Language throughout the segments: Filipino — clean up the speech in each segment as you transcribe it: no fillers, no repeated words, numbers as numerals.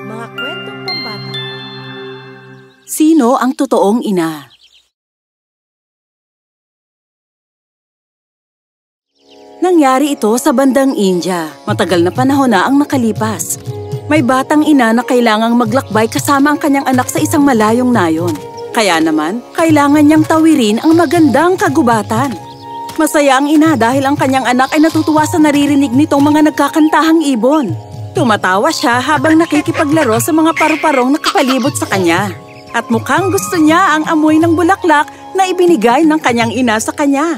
Mga kwentong pambata. Sino ang totoong ina? Nangyari ito sa bandang India. Matagal na panahon na ang nakalipas. May batang ina na kailangang maglakbay kasama ang kanyang anak sa isang malayong nayon. Kaya naman, kailangan niyang tawirin ang magandang kagubatan. Masaya ang ina dahil ang kanyang anak ay natutuwa sa naririnig nitong mga nagkakantahang ibon. Tumatawa siya habang nakikipaglaro sa mga paru-parong nakapalibot sa kanya. At mukhang gusto niya ang amoy ng bulaklak na ibinigay ng kanyang ina sa kanya.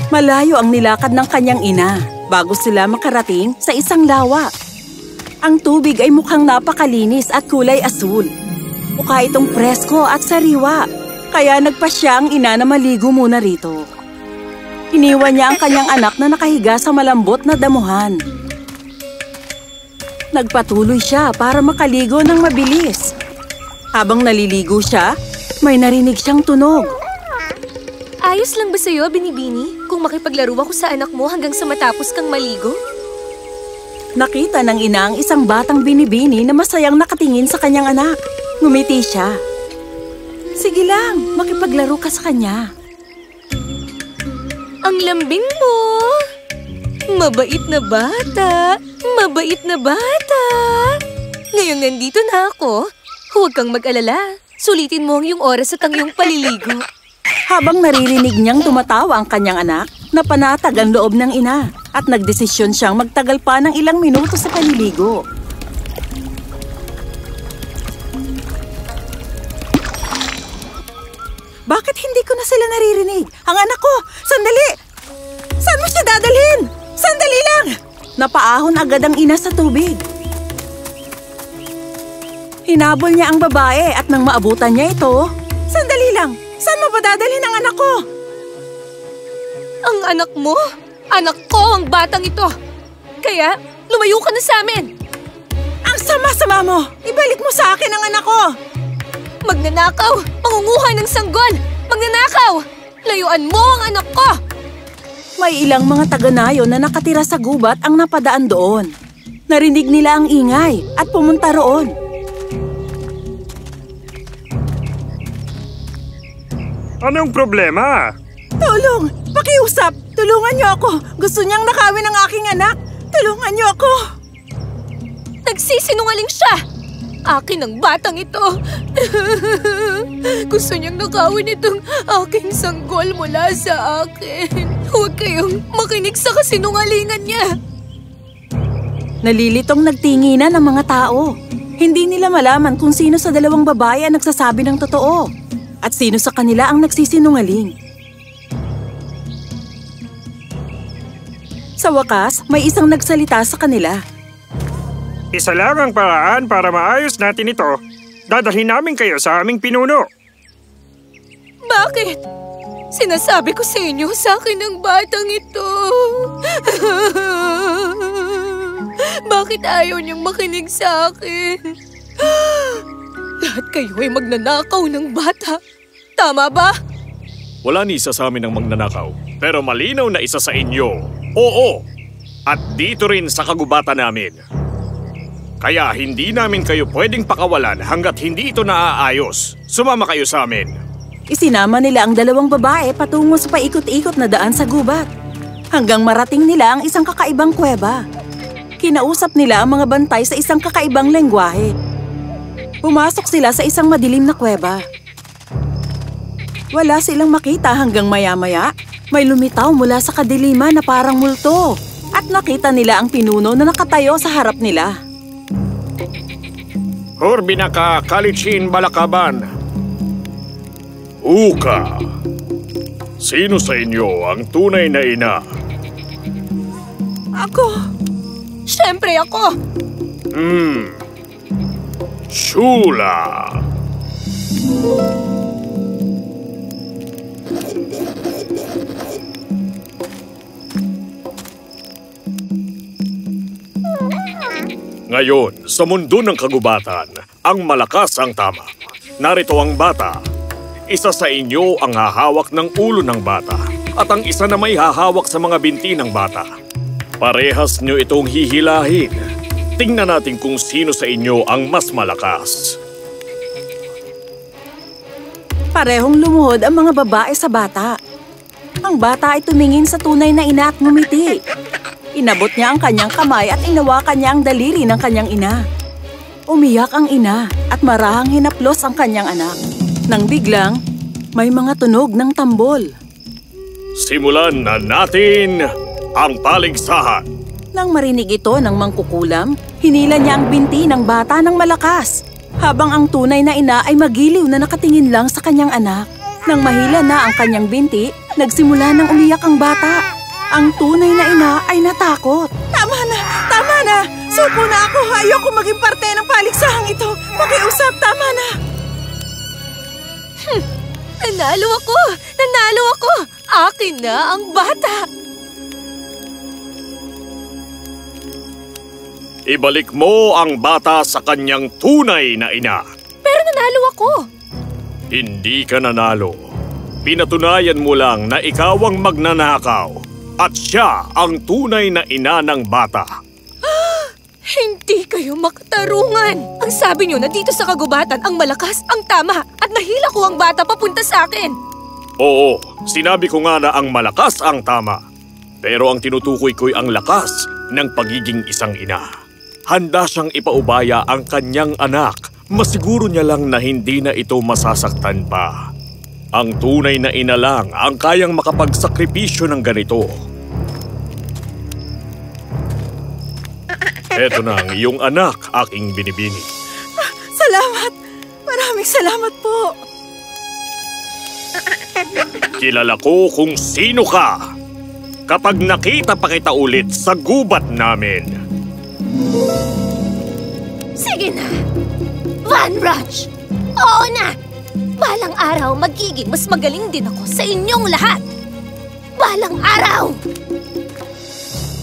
Malayo ang nilakad ng kanyang ina bago sila makarating sa isang lawa. Ang tubig ay mukhang napakalinis at kulay asul. Mukha itong presko at sariwa, kaya nagpasya ang ina na maligo muna rito. Iniwan niya ang kanyang anak na nakahiga sa malambot na damuhan. Nagpatuloy siya para makaligo ng mabilis. Habang naliligo siya, may narinig siyang tunog. Ayos lang ba sa'yo, Binibini, kung makipaglaro ako sa anak mo hanggang sa matapos kang maligo? Nakita ng ina ang isang batang Binibini na masayang nakatingin sa kanyang anak. Ngumiti siya. Sige lang, makipaglaro ka sa kanya. Ang lambing mo! Mabait na bata! Mabait na bata! Ngayong nandito na ako, huwag kang mag-alala. Sulitin mo ang iyong oras at ang iyong paliligo. Habang naririnig niyang tumatawa ang kanyang anak, napanatag ang loob ng ina at nagdesisyon siyang magtagal pa ng ilang minuto sa paliligo. Bakit hindi ko na sila naririnig? Ang anak ko! Sandali! Saan mo siya dadalhin? Sandali lang! Napaahon agad ang ina sa tubig. Hinabol niya ang babae at nang maabutan niya ito, sandali lang! Saan mo ba dadalhin ang anak ko? Ang anak mo? Anak ko ang batang ito! Kaya, lumayo ka na sa amin! Ang sama-sama mo! Ibalik mo sa akin ang anak ko! Magnanakaw! Mangunguha ng sanggol! Magnanakaw! Layuan mo ang anak ko! May ilang mga taga-nayon na nakatira sa gubat ang napadaan doon. Narinig nila ang ingay at pumunta roon. Anong problema? Tulong! Pakiusap! Tulungan niyo ako! Gusto niyang nakawin ang aking anak! Tulungan niyo ako! Nagsisinungaling siya! Akin ang batang ito! Gusto niyang nakawin itong aking sanggol mula sa akin. Huwag kayong makinig sa kasinungalingan niya. Nalilitong nagtinginan ang mga tao. Hindi nila malaman kung sino sa dalawang babae ang nagsasabi ng totoo at sino sa kanila ang nagsisinungaling. Sa wakas, may isang nagsalita sa kanila. Isa lang ang paraan para maayos natin ito. Dadalhin namin kayo sa aming pinuno. Bakit? Sinasabi ko sa inyo, sa akin ang batang ito. Bakit ayaw niyong makinig sa akin? Lahat kayo ay magnanakaw ng bata. Tama ba? Wala ni isa sa amin ang magnanakaw. Pero malinaw na isa sa inyo. Oo! At dito rin sa kagubatan namin. Kaya hindi namin kayo pwedeng pakawalan hanggat hindi ito naaayos. Sumama kayo sa amin. Isinama nila ang dalawang babae patungo sa paikot-ikot na daan sa gubat. Hanggang marating nila ang isang kakaibang kuweba. Kinausap nila ang mga bantay sa isang kakaibang lengguwahe. Pumasok sila sa isang madilim na kuweba. Wala silang makita hanggang maya-maya. May lumitaw mula sa kadiliman na parang multo. At nakita nila ang pinuno na nakatayo sa harap nila. Hurbinaka Kalichin Balakaban. Uka. Sino sa inyo ang tunay na ina? Ako. Siyempre ako. Shula. Ngayon, sa mundo ng kagubatan, ang malakas ang tama. Narito ang bata. Isa sa inyo ang hahawak ng ulo ng bata at ang isa na may hahawak sa mga binti ng bata. Parehas nyo itong hihilahin. Tingnan natin kung sino sa inyo ang mas malakas. Parehong lumuhod ang mga babae sa bata. Ang bata ay tumingin sa tunay na ina at ngumiti. Inabot niya ang kanyang kamay at inawakan niya ang daliri ng kanyang ina. Umiyak ang ina at marahang hinaplos ang kanyang anak. Nang biglang, may mga tunog ng tambol. Simulan na natin ang paligsahan. Nang marinig ito ng mangkukulam, hinila niya ang binti ng bata ng malakas. Habang ang tunay na ina ay magiliw na nakatingin lang sa kanyang anak. Nang mahila na ang kanyang binti, nagsimula nang umiyak ang bata. Ang tunay na ina ay natakot. Tama na! Suko na ako! Ayoko maging parte ng paligsahang ito! Pakiusap, tama na! Nanalo ako! Akin na ang bata! Ibalik mo ang bata sa kanyang tunay na ina. Pero nanalo ako! Hindi ka nanalo. Pinatunayan mo lang na ikaw ang magnanakaw at siya ang tunay na ina ng bata. Hindi kayo makatarungan! Ang sabi niyo na dito sa kagubatan ang malakas, ang tama, at nahila ko ang bata papunta sa akin. Oo, sinabi ko nga na ang malakas ang tama. Pero ang tinutukoy ko'y ang lakas ng pagiging isang ina. Handa siyang ipaubaya ang kanyang anak. Masiguro niya lang na hindi na ito masasaktan pa. Ang tunay na ina lang ang kayang makapagsakripisyo ng ganito. Eto na ang iyong anak, aking binibini. Salamat! Maraming salamat po! Kilala ko kung sino ka kapag nakita pa kita ulit sa gubat namin. Sige na! Van Rush! Oo na! Balang araw magiging mas magaling din ako sa inyong lahat! Balang araw!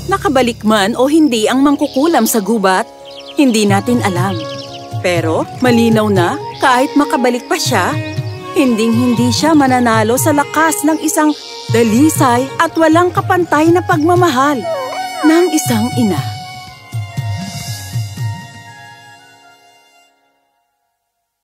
Nakabalik man o hindi ang mangkukulam sa gubat, hindi natin alam. Pero malinaw na kahit makabalik pa siya, hinding-hindi siya mananalo sa lakas ng isang dalisay at walang kapantay na pagmamahal ng isang ina.